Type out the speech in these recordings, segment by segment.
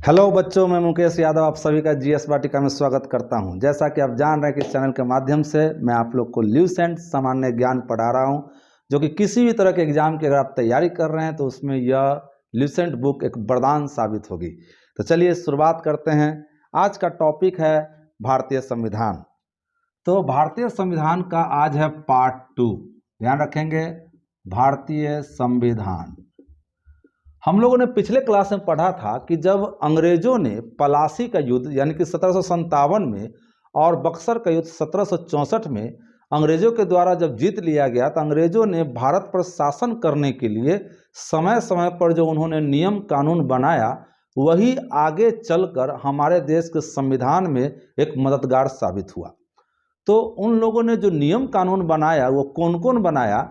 Hello बच्चों, मैं मुकेश यादव आप सभी का जीएस वाटिका में स्वागत करता हूं। जैसा कि आप जान रहे हैं कि इस चैनल के माध्यम से मैं आप लोग को ल्यूसेंट सामान्य ज्ञान पढ़ा रहा हूं, जो कि किसी भी तरह के एग्जाम की अगर आप तैयारी कर रहे हैं तो उसमें यह ल्यूसेंट बुक एक वरदान साबित होगी। तो चलिए शुरुआत करते हैं। आज का टॉपिक है भारतीय संविधान। तो भारतीय संविधान का आज है पार्ट 2। ध्यान रखेंगे, भारतीय संविधान। हम लोगों ने पिछले क्लास में पढ़ा था कि जब अंग्रेजों ने पलासी का युद्ध यानी कि 1757 में और बक्सर का युद्ध 1764 में अंग्रेजों के द्वारा जब जीत लिया गया तो अंग्रेजों ने भारत पर शासन करने के लिए समय समय पर जो उन्होंने नियम कानून बनाया वही आगे चलकर हमारे देश के संविधान में एक मददगार साबित हुआ। तो उन लोगों ने जो नियम कानून बनाया वो कौन कौन बनाया,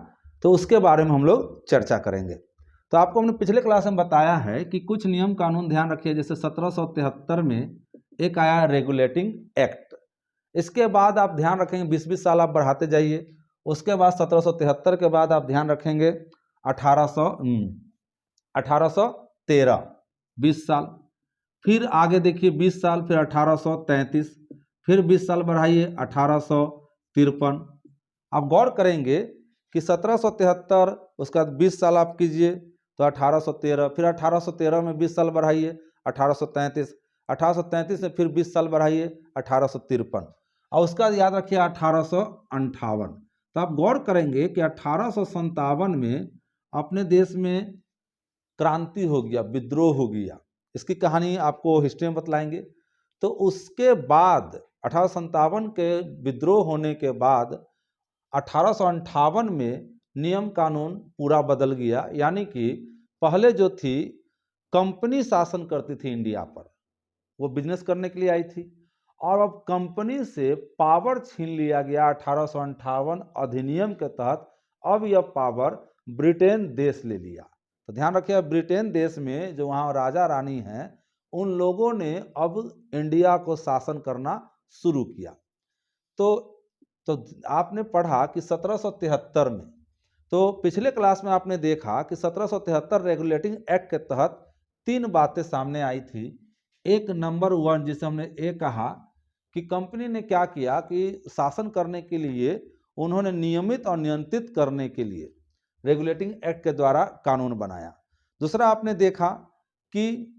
तो उसके बारे में हम लोग चर्चा करेंगे। तो आपको हमने पिछले क्लास में बताया है कि कुछ नियम कानून ध्यान रखिए। जैसे 1773 में एक आया रेगुलेटिंग एक्ट। इसके बाद आप ध्यान रखेंगे 20-20 साल आप बढ़ाते जाइए। उसके बाद 1773 के बाद आप ध्यान रखेंगे 1813 20 साल। फिर आगे देखिए 20 साल, फिर 1833, फिर 20 साल बढ़ाइए 1853। आप गौर करेंगे कि 1773 उसके बाद 20 साल आप कीजिए तो 1813, फिर 1813 में 20 साल बढ़ाइए 1833, 1833 में फिर 20 साल बढ़ाइए 1853 और उसका याद रखिए 1858। तो आप गौर करेंगे कि 1857 में अपने देश में क्रांति हो गया, विद्रोह हो गया। इसकी कहानी आपको हिस्ट्री में बतलाएंगे। तो उसके बाद 1857 के विद्रोह होने के बाद 1858 में नियम कानून पूरा बदल गया। यानी कि पहले जो थी कंपनी शासन करती थी इंडिया पर, वो बिजनेस करने के लिए आई थी, और अब कंपनी से पावर छीन लिया गया 1858 अधिनियम के तहत। अब यह पावर ब्रिटेन देश ले लिया। तो ध्यान रखिए, ब्रिटेन देश में जो वहाँ राजा रानी हैं उन लोगों ने अब इंडिया को शासन करना शुरू किया। तो आपने पढ़ा कि 1773 में, तो पिछले क्लास में आपने देखा कि 1773 रेगुलेटिंग एक्ट के तहत 3 बातें सामने आई थी। एक नंबर 1 जिसे हमने ये कहा कि कंपनी ने क्या किया कि शासन करने के लिए उन्होंने नियमित और नियंत्रित करने के लिए रेगुलेटिंग एक्ट के द्वारा कानून बनाया। दूसरा आपने देखा कि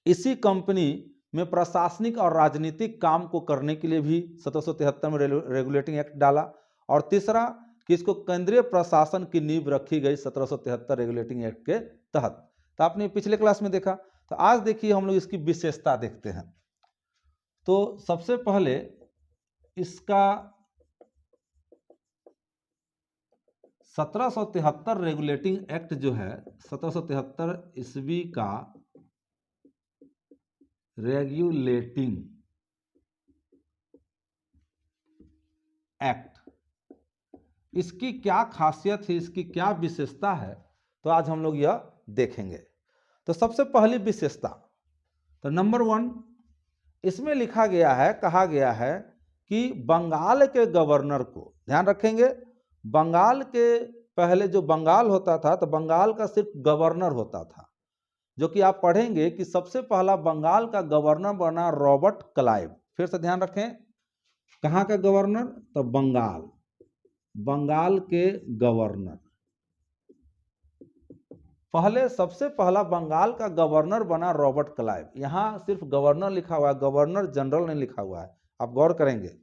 इसी कंपनी में प्रशासनिक और राजनीतिक काम को करने के लिए भी 1773 में रेगुलेटिंग एक्ट डाला। और तीसरा कि इसको केंद्रीय प्रशासन की नींव रखी गई 1773 रेगुलेटिंग एक्ट के तहत। तो आपने पिछले क्लास में देखा। तो आज देखिए हम लोग इसकी विशेषता देखते हैं। तो सबसे पहले इसका 1773 रेगुलेटिंग एक्ट जो है, 1773 ईस्वी का रेगुलेटिंग एक्ट, इसकी क्या खासियत है, इसकी क्या विशेषता है, तो आज हम लोग यह देखेंगे। तो सबसे पहली विशेषता, तो नंबर 1, इसमें लिखा गया है, कहा गया है कि बंगाल के गवर्नर को, ध्यान रखेंगे, बंगाल के पहले जो बंगाल होता था तो बंगाल का सिर्फ गवर्नर होता था, जो कि आप पढ़ेंगे कि सबसे पहला बंगाल का गवर्नर बना रॉबर्ट क्लाइव। फिर से ध्यान रखें, कहाँ का गवर्नर, तो बंगाल के गवर्नर। पहले सबसे पहला बंगाल का गवर्नर बना रॉबर्ट क्लाइव। यहां सिर्फ गवर्नर लिखा हुआ है, गवर्नर जनरल नहीं लिखा हुआ है। आप गौर करेंगे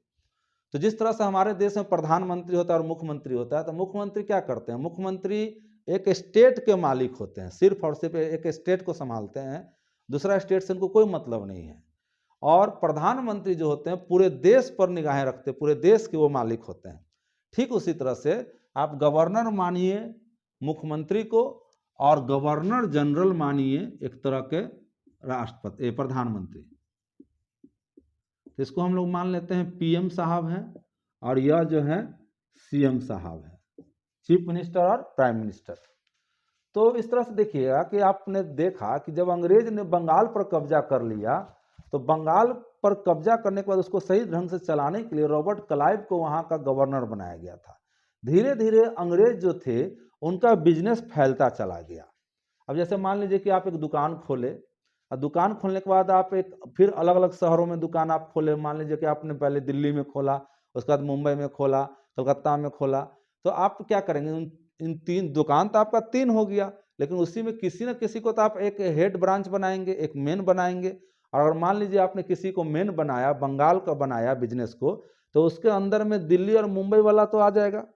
तो जिस तरह से हमारे देश में प्रधानमंत्री होता है और मुख्यमंत्री होता है, तो मुख्यमंत्री क्या करते हैं, मुख्यमंत्री एक स्टेट के मालिक होते हैं, सिर्फ और सिर्फ एक स्टेट को संभालते हैं, दूसरा स्टेट से उनको कोई मतलब नहीं है। और प्रधानमंत्री जो होते हैं पूरे देश पर निगाहें रखते हैं, पूरे देश के वो मालिक होते हैं। ठीक उसी तरह से आप गवर्नर मानिए मुख्यमंत्री को, और गवर्नर जनरल मानिए एक तरह के राष्ट्रपति, प्रधानमंत्री। तो इसको हम लोग मान लेते हैं पीएम साहब हैं, और यह जो है सीएम साहब है, चीफ मिनिस्टर और प्राइम मिनिस्टर। तो इस तरह से देखिएगा कि आपने देखा कि जब अंग्रेज ने बंगाल पर कब्जा कर लिया, तो बंगाल पर कब्जा करने के बाद उसको सही ढंग से चलाने के लिए रॉबर्ट क्लाइव को वहां का गवर्नर बनाया गया था। धीरे धीरे अंग्रेज जो थे उनका बिजनेस फैलता चला गया। अब जैसे मान लीजिए कि आप एक दुकान खोले, और दुकान खोलने के बाद आप एक फिर अलग अलग शहरों में दुकान आप खोले, मान लीजिए कि आपने पहले दिल्ली में खोला, उसके बाद मुंबई में खोला, कलकत्ता में खोला, तो आप क्या करेंगे, इन 3 दुकान तो आपका 3 हो गया, लेकिन उसी में किसी न किसी को तो आप एक हेड ब्रांच बनाएंगे, एक मेन बनाएंगे। और अगर मान लीजिए आपने किसी को मेन बनाया, बंगाल का बनाया बिजनेस को, तो उसके अंदर में दिल्ली और मुंबई वाला तो आ जाएगा।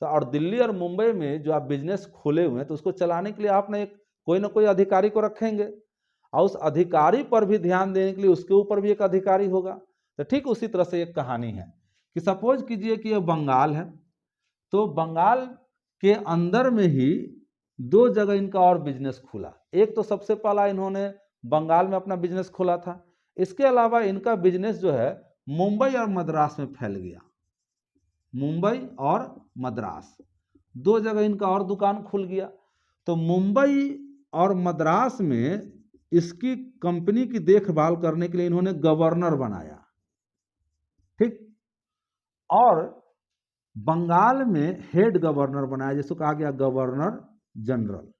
तो और दिल्ली और मुंबई में जो आप बिजनेस खोले हुए हैं, तो उसको चलाने के लिए आपने एक कोई ना कोई अधिकारी को रखेंगे, और उस अधिकारी पर भी ध्यान देने के लिए उसके ऊपर भी एक अधिकारी होगा। तो ठीक उसी तरह से एक कहानी है कि सपोज कीजिए कि ये बंगाल है, तो बंगाल के अंदर में ही 2 जगह इनका और बिजनेस खुला। एक तो सबसे पहला इन्होंने बंगाल में अपना बिजनेस खोला था, इसके अलावा इनका बिजनेस जो है मुंबई और मद्रास में फैल गया। मुंबई और मद्रास 2 जगह इनका और दुकान खुल गया। तो मुंबई और मद्रास में इसकी कंपनी की देखभाल करने के लिए इन्होंने गवर्नर बनाया, ठीक। और बंगाल में हेड गवर्नर बनाया, जिसको कहा गया गवर्नर जनरल।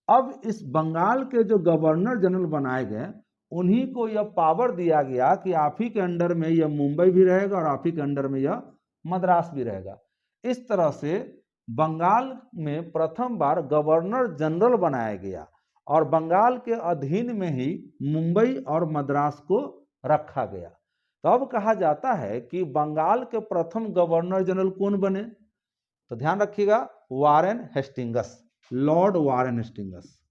अब इस बंगाल के जो गवर्नर जनरल बनाए गए, उन्हीं को यह पावर दिया गया कि आप ही के अंडर में यह मुंबई भी रहेगा और आप ही के अंडर में यह मद्रास भी रहेगा। इस तरह से बंगाल में प्रथम बार गवर्नर जनरल बनाया गया और बंगाल के अधीन में ही मुंबई और मद्रास को रखा गया। तो अब कहा जाता है कि बंगाल के प्रथम गवर्नर जनरल कौन बने, तो ध्यान रखिएगा, Warren Hastings, Lord Warren Hastings,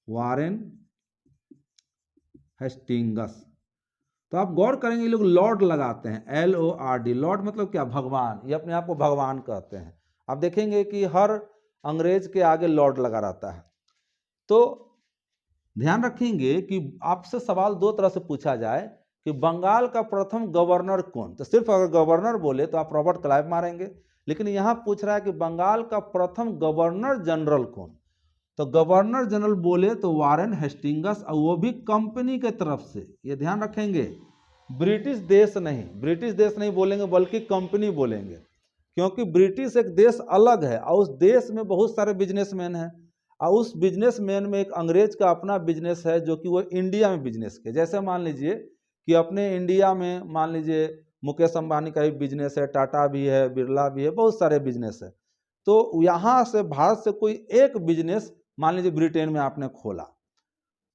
Warren Hastings. तो आप गौर करेंगे ये लोग लॉर्ड लगाते हैं, LORD, लॉर्ड मतलब क्या, भगवान, ये अपने आप को भगवान कहते हैं। आप देखेंगे कि हर अंग्रेज के आगे लॉर्ड लगा रहता है। तो ध्यान रखेंगे कि आपसे सवाल 2 तरह से पूछा जाए कि बंगाल का प्रथम गवर्नर कौन, तो सिर्फ अगर गवर्नर बोले तो आप रॉबर्ट क्लाइव मारेंगे, लेकिन यहां पूछ रहा है कि बंगाल का प्रथम गवर्नर जनरल कौन, तो गवर्नर जनरल बोले तो वारेन हेस्टिंगस, और वो भी कंपनी के तरफ से। ये ध्यान रखेंगे, ब्रिटिश देश नहीं बोलेंगे, बल्कि कंपनी बोलेंगे, क्योंकि ब्रिटिश एक देश अलग है और उस देश में बहुत सारे बिजनेसमैन हैं, और उस बिजनेसमैन में एक अंग्रेज का अपना बिजनेस है जो कि वो इंडिया में बिजनेस के, जैसे मान लीजिए कि अपने इंडिया में मान लीजिए मुकेश अंबानी का भी बिजनेस है, टाटा भी है, बिरला भी है, बहुत सारे बिजनेस है। तो यहाँ से भारत से कोई एक बिजनेस मान लीजिए ब्रिटेन में आपने खोला,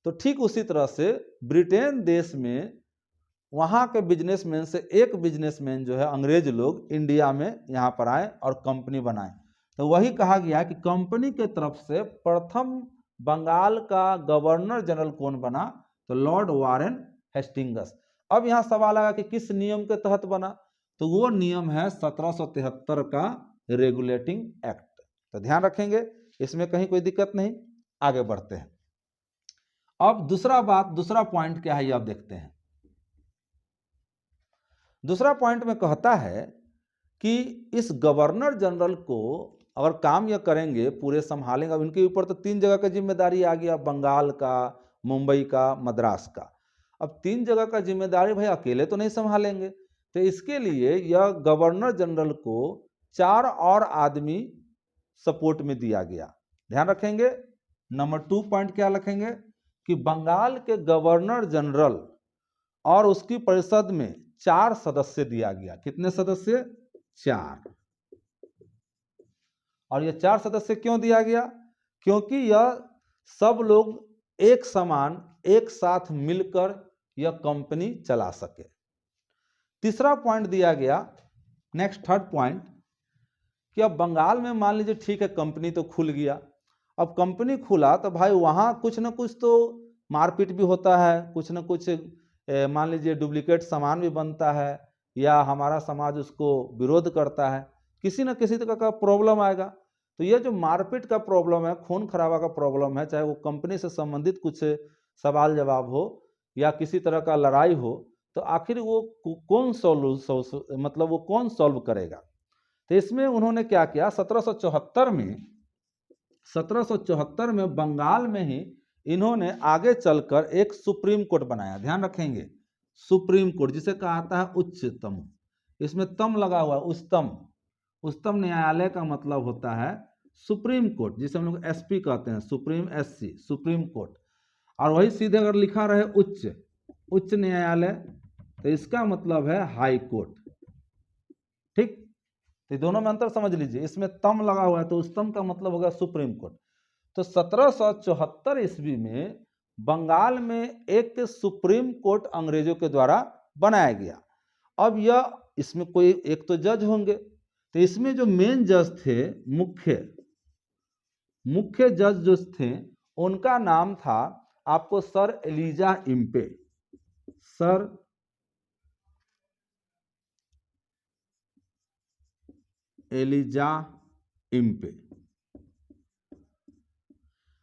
तो ठीक उसी तरह से ब्रिटेन देश में वहां के बिजनेसमैन से एक बिजनेसमैन जो है अंग्रेज लोग इंडिया में यहाँ पर आए और कंपनी बनाए। तो वही कहा गया कि कंपनी के तरफ से प्रथम बंगाल का गवर्नर जनरल कौन बना, तो लॉर्ड वारेन हेस्टिंगस। अब यहाँ सवाल आया कि किस नियम के तहत बना, तो वो नियम है 1773 का रेगुलेटिंग एक्ट। तो ध्यान रखेंगे, इसमें कहीं कोई दिक्कत नहीं। आगे बढ़ते हैं। अब दूसरा पॉइंट क्या है ये आप देखते हैं। दूसरा पॉइंट में कहता है कि इस गवर्नर जनरल को अगर काम यह करेंगे, पूरे संभालेंगे, अब इनके ऊपर तो 3 जगह का जिम्मेदारी आ गया, बंगाल का, मुंबई का, मद्रास का। अब 3 जगह का जिम्मेदारी भाई अकेले तो नहीं संभालेंगे, तो इसके लिए यह गवर्नर जनरल को 4 और आदमी सपोर्ट में दिया गया। ध्यान रखेंगे, नंबर 2 पॉइंट क्या रखेंगे कि बंगाल के गवर्नर जनरल और उसकी परिषद में 4 सदस्य दिया गया। कितने सदस्य? 4। और ये 4 सदस्य क्यों दिया गया? क्योंकि यह सब लोग एक समान एक साथ मिलकर यह कंपनी चला सके। तीसरा पॉइंट दिया गया, नेक्स्ट थर्ड पॉइंट, कि अब बंगाल में मान लीजिए ठीक है कंपनी तो खुल गया, अब कंपनी खुला तो भाई वहाँ कुछ ना कुछ तो मारपीट भी होता है, कुछ ना कुछ मान लीजिए डुप्लीकेट सामान भी बनता है, या हमारा समाज उसको विरोध करता है, किसी न किसी तरह का प्रॉब्लम आएगा। तो ये जो मारपीट का प्रॉब्लम है, खून खराबा का प्रॉब्लम है, चाहे वो कंपनी से संबंधित कुछ सवाल जवाब हो या किसी तरह का लड़ाई हो, तो आखिर वो कौन मतलब वो कौन सॉल्व करेगा। तो इसमें उन्होंने क्या किया, 1774 में बंगाल में ही इन्होंने आगे चलकर एक सुप्रीम कोर्ट बनाया। ध्यान रखेंगे, सुप्रीम कोर्ट जिसे कहा है उच्चतम, इसमें तम लगा हुआ, उच्चतम न्यायालय का मतलब होता है सुप्रीम कोर्ट, जिसे हम लोग एसपी कहते हैं, सुप्रीम एससी, सुप्रीम कोर्ट। और वही सीधे अगर लिखा रहे उच्च न्यायालय, तो इसका मतलब है हाई कोर्ट। ठीक, तो दोनों में अंतर समझ लीजिए। इसमें तम लगा हुआ है तो उस तम का मतलब होगा सुप्रीम कोर्ट। तो 1774 ईस्वी में बंगाल में एक सुप्रीम कोर्ट अंग्रेजों के द्वारा बनाया गया। अब यह, इसमें कोई एक तो जज होंगे, तो इसमें जो मेन जज थे, मुख्य जज जो थे, उनका नाम था आपको sir Elijah Impey. Sir Elijah Impey.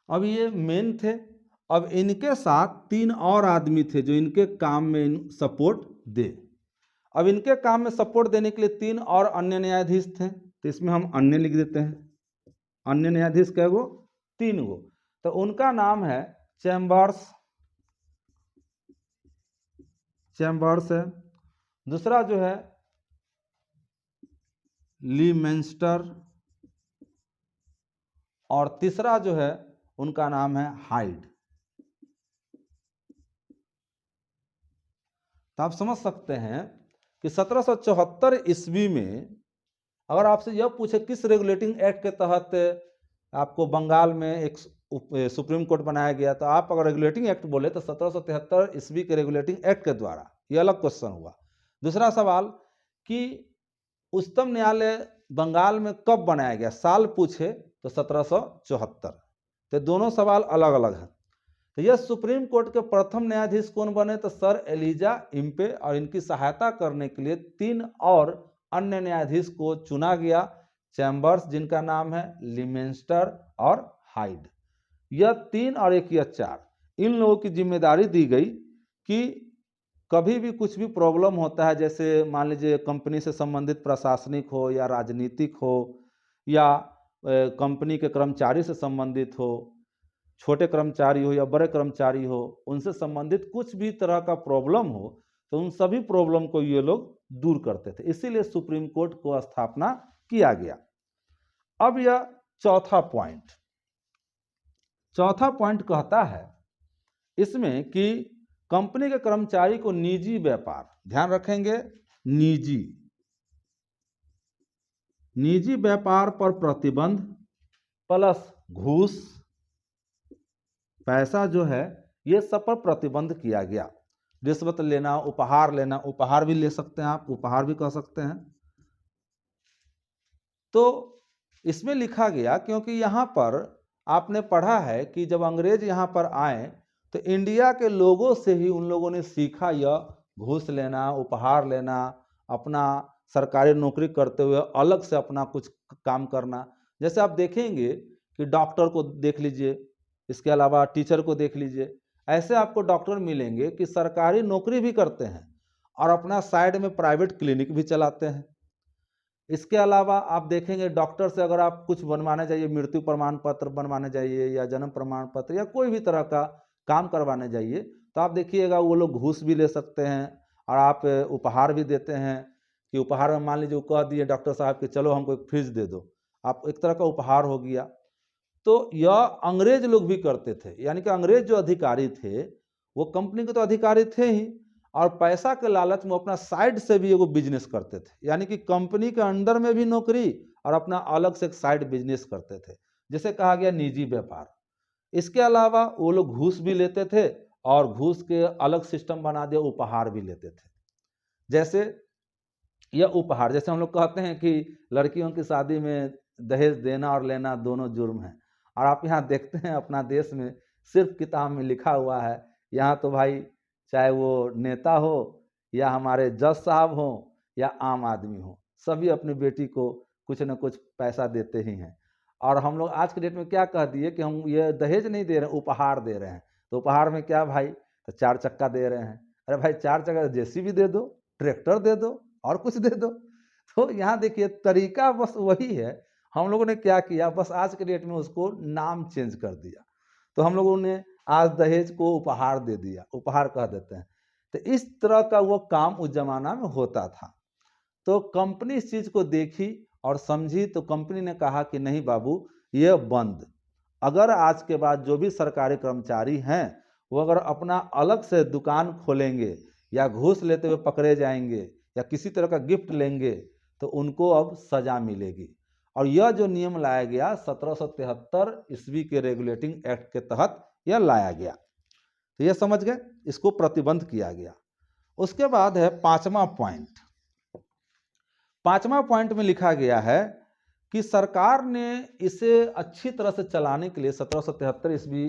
अब ये मेन थे। अब इनके साथ 3 और आदमी थे जो इनके काम में सपोर्ट दे। अब इनके काम में सपोर्ट देने के लिए 3 और अन्य न्यायाधीश थे, तो इसमें हम अन्य लिख देते हैं। अन्य न्यायाधीश कै गो? 3 गो। तो उनका नाम है चैम्बर्स है। दूसरा जो है लीमेंस्टर, और तीसरा जो है उनका नाम है हाइड। तो आप समझ सकते हैं कि 1774 ईस्वी में अगर आपसे यह पूछे किस रेगुलेटिंग एक्ट के तहत आपको बंगाल में एक सुप्रीम कोर्ट बनाया गया, तो आप अगर रेगुलेटिंग एक्ट बोले तो 1773 ईस्वी के रेगुलेटिंग एक्ट के द्वारा, यह अलग क्वेश्चन हुआ। दूसरा सवाल कि उच्चतम न्यायालय बंगाल में कब बनाया गया, साल पूछे तो 1774। तो दोनों सवाल अलग अलग हैं। तो यह सुप्रीम कोर्ट के प्रथम न्यायाधीश कौन बने, तो सर एलिजा इम्पे, और इनकी सहायता करने के लिए 3 और अन्य न्यायाधीश को चुना गया, चैम्बर्स जिनका नाम है, लीमेंस्टर और हाइड। यह 3 और एक यह 4, इन लोगों की जिम्मेदारी दी गई कि कभी भी कुछ भी प्रॉब्लम होता है, जैसे मान लीजिए कंपनी से संबंधित प्रशासनिक हो या राजनीतिक हो या कंपनी के कर्मचारी से संबंधित हो, छोटे कर्मचारी हो या बड़े कर्मचारी हो, उनसे संबंधित कुछ भी तरह का प्रॉब्लम हो, तो उन सभी प्रॉब्लम को ये लोग दूर करते थे। इसीलिए सुप्रीम कोर्ट को स्थापना किया गया। अब यह चौथा पॉइंट कहता है इसमें कि कंपनी के कर्मचारी को निजी व्यापार, ध्यान रखेंगे, निजी व्यापार पर प्रतिबंध प्लस घूस, पैसा जो है, ये सब पर प्रतिबंध किया गया। रिश्वत लेना, उपहार लेना, उपहार भी ले सकते हैं आप, उपहार भी कह सकते हैं। तो इसमें लिखा गया, क्योंकि यहाँ पर आपने पढ़ा है कि जब अंग्रेज यहाँ पर आए तो इंडिया के लोगों से ही उन लोगों ने सीखा यह घूस लेना, उपहार लेना, अपना सरकारी नौकरी करते हुए अलग से अपना कुछ काम करना। जैसे आप देखेंगे कि डॉक्टर को देख लीजिए, इसके अलावा टीचर को देख लीजिए, ऐसे आपको डॉक्टर मिलेंगे कि सरकारी नौकरी भी करते हैं और अपना साइड में प्राइवेट क्लिनिक भी चलाते हैं। इसके अलावा आप देखेंगे डॉक्टर से अगर आप कुछ बनवाने जाइए, मृत्यु प्रमाण पत्र बनवाने जाइए या जन्म प्रमाण पत्र या कोई भी तरह का काम करवाने जाइए, तो आप देखिएगा वो लोग घूस भी ले सकते हैं और आप उपहार भी देते हैं। कि उपहार में मान लीजिए वो कह दिए डॉक्टर साहब कि चलो हमको एक फ्रिज दे दो, आप एक तरह का उपहार हो गया। तो यह अंग्रेज लोग भी करते थे, यानी कि अंग्रेज जो अधिकारी थे वो कंपनी के तो अधिकारी थे ही, और पैसा के लालच में अपना साइड से भी एगो बिजनेस करते थे, यानी कि कंपनी के अंडर में भी नौकरी और अपना अलग से एक साइड बिजनेस करते थे, जिसे कहा गया निजी व्यापार। इसके अलावा वो लोग घूस भी लेते थे और घूस के अलग सिस्टम बना दिया, उपहार भी लेते थे। जैसे यह उपहार, जैसे हम लोग कहते हैं कि लड़कियों की शादी में दहेज देना और लेना दोनों जुर्म है, और आप यहाँ देखते हैं अपना देश में सिर्फ किताब में लिखा हुआ है, यहाँ तो भाई चाहे वो नेता हो या हमारे जज साहब हो या आम आदमी हो, सभी अपनी बेटी को कुछ न कुछ पैसा देते ही हैं। और हम लोग आज के डेट में क्या कह दिए कि हम ये दहेज नहीं दे रहे, उपहार दे रहे हैं। तो उपहार में क्या भाई, तो 4 चक्का दे रहे हैं। अरे भाई 4 चक्का जेसीबी दे दो, ट्रैक्टर दे दो, और कुछ दे दो। तो यहाँ देखिए तरीका बस वही है, हम लोगों ने क्या किया, बस आज के डेट में उसको नाम चेंज कर दिया। तो हम लोगों ने आज दहेज को उपहार दे दिया, उपहार कह देते हैं। तो इस तरह का वो काम उस जमाना में होता था। तो कंपनी इस चीज को देखी और समझी, तो कंपनी ने कहा कि नहीं बाबू, ये बंद। अगर आज के बाद जो भी सरकारी कर्मचारी हैं वो अगर अपना अलग से दुकान खोलेंगे या घूस लेते हुए पकड़े जाएंगे या किसी तरह का गिफ्ट लेंगे तो उनको अब सजा मिलेगी। और यह जो नियम लाया गया 1773 ईस्वी के रेगुलेटिंग एक्ट के तहत यह लाया गया। तो यह समझ गए, इसको प्रतिबंध किया गया। उसके बाद है पांचवा पॉइंट। पांचवा पॉइंट में लिखा गया है कि सरकार ने इसे अच्छी तरह से चलाने के लिए 1773 ईस्वी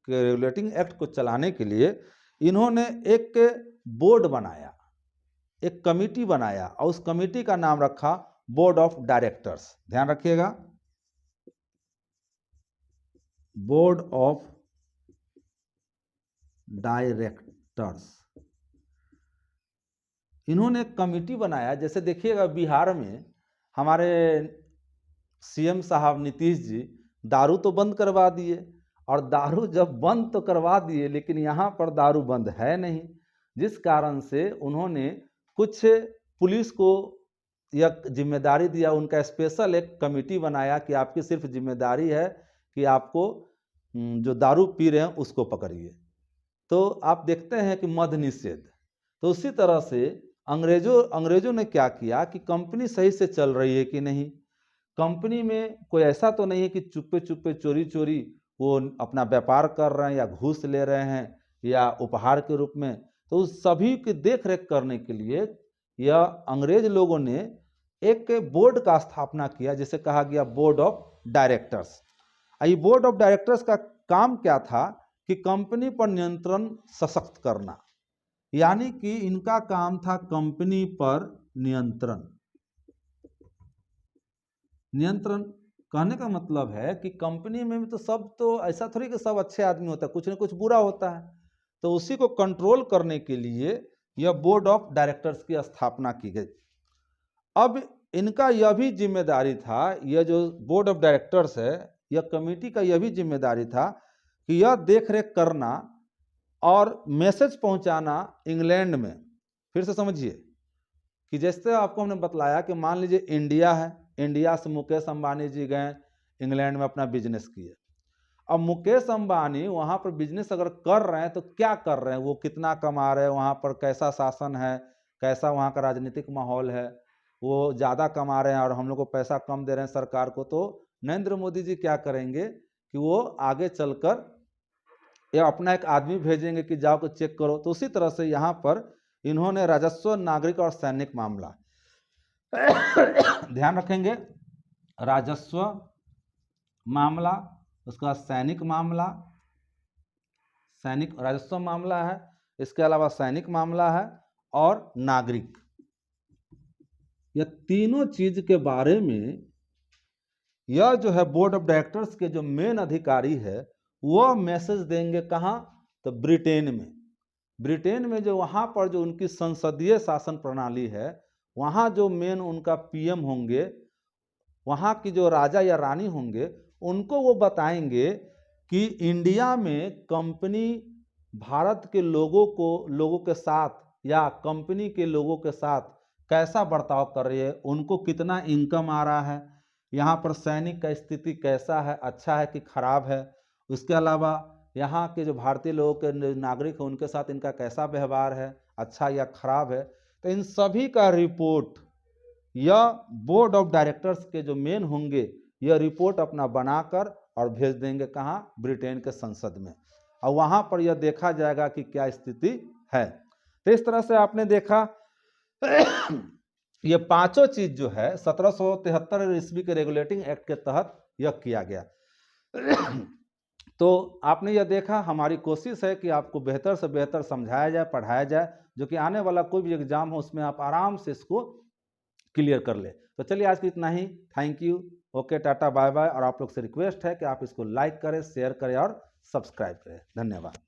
के रेगुलेटिंग एक्ट को चलाने के लिए इन्होंने एक बोर्ड बनाया, एक कमिटी बनाया और उस कमिटी का नाम रखा बोर्ड ऑफ डायरेक्टर्स। ध्यान रखिएगा, बोर्ड ऑफ डायरेक्टर्स। इन्होंने एक कमिटी बनाया। जैसे देखिएगा बिहार में हमारे सीएम साहब नीतीश जी दारू तो बंद करवा दिए, और दारू जब बंद तो करवा दिए लेकिन यहाँ पर दारू बंद है नहीं, जिस कारण से उन्होंने कुछ पुलिस को यह जिम्मेदारी दिया, उनका स्पेशल एक कमेटी बनाया कि आपकी सिर्फ जिम्मेदारी है कि आपको जो दारू पी रहे हैं उसको पकड़िए। तो आप देखते हैं कि मद्य निषेध। तो उसी तरह से अंग्रेजों ने क्या किया कि कंपनी सही से चल रही है कि नहीं, कंपनी में कोई ऐसा तो नहीं है कि चुप्पे चुप्पे चोरी चोरी वो अपना व्यापार कर रहे हैं या घूस ले रहे हैं या उपहार के रूप में। तो उस सभी की देख रेख करने के लिए यह अंग्रेज लोगों ने एक बोर्ड का स्थापना किया जिसे कहा गया बोर्ड ऑफ डायरेक्टर्स। ये बोर्ड ऑफ डायरेक्टर्स का काम क्या था कि कंपनी पर नियंत्रण सशक्त करना, यानी कि इनका काम था कंपनी पर नियंत्रण। नियंत्रण कहने का मतलब है कि कंपनी में भी तो सब तो ऐसा थोड़ी कि सब अच्छे आदमी होता है, कुछ न कुछ बुरा होता है। तो उसी को कंट्रोल करने के लिए यह बोर्ड ऑफ डायरेक्टर्स की स्थापना की गई। अब इनका यह भी जिम्मेदारी था, यह जो बोर्ड ऑफ डायरेक्टर्स है, यह कमेटी का यह भी जिम्मेदारी था कि यह देख रेख करना और मैसेज पहुंचाना इंग्लैंड में। फिर से समझिए कि जैसे आपको हमने बतलाया कि मान लीजिए इंडिया है, इंडिया से मुकेश अंबानी जी गए इंग्लैंड में अपना बिजनेस किए। अब मुकेश अंबानी वहाँ पर बिजनेस अगर कर रहे हैं तो क्या कर रहे हैं, वो कितना कमा रहे हैं, वहाँ पर कैसा शासन है, कैसा वहाँ का राजनीतिक माहौल है, वो ज़्यादा कमा रहे हैं और हम लोग को पैसा कम दे रहे हैं सरकार को। तो नरेंद्र मोदी जी क्या करेंगे कि वो आगे चलकर या अपना एक आदमी भेजेंगे कि जाओ को चेक करो। तो उसी तरह से यहाँ पर इन्होंने राजस्व, नागरिक और सैनिक मामला ध्यान रखेंगे, राजस्व मामला, उसका सैनिक मामला, सैनिक राजस्व मामला है, इसके अलावा सैनिक मामला है और नागरिक। यह तीनों चीज के बारे में यह जो है बोर्ड ऑफ डायरेक्टर्स के जो मेन अधिकारी है वह मैसेज देंगे। कहाँ? तो ब्रिटेन में। ब्रिटेन में जो वहाँ पर जो उनकी संसदीय शासन प्रणाली है, वहाँ जो मेन उनका पीएम होंगे, वहाँ की जो राजा या रानी होंगे, उनको वो बताएंगे कि इंडिया में कंपनी भारत के लोगों के साथ या कंपनी के लोगों के साथ कैसा बर्ताव कर रही है, उनको कितना इनकम आ रहा है, यहाँ पर सैनिक का स्थिति कैसा है, अच्छा है कि खराब है, उसके अलावा यहाँ के जो भारतीय लोगों के नागरिक हैं उनके साथ इनका कैसा व्यवहार है, अच्छा या खराब है। तो इन सभी का रिपोर्ट यह बोर्ड ऑफ डायरेक्टर्स के जो मेन होंगे यह रिपोर्ट अपना बनाकर और भेज देंगे। कहाँ? ब्रिटेन के संसद में। और वहाँ पर यह देखा जाएगा कि क्या स्थिति है। तो इस तरह से आपने देखा ये पांचों चीज जो है 1773 ईस्वी के रेगुलेटिंग एक्ट के तहत यह किया गया। तो आपने यह देखा, हमारी कोशिश है कि आपको बेहतर से बेहतर समझाया जाए, पढ़ाया जाए, जो कि आने वाला कोई भी एग्जाम हो उसमें आप आराम से इसको क्लियर कर ले। तो चलिए आज की इतना ही। Thank you, okay, tata, bye bye. और आप लोग से रिक्वेस्ट है कि आप इसको लाइक करें, शेयर करें और सब्सक्राइब करें। धन्यवाद।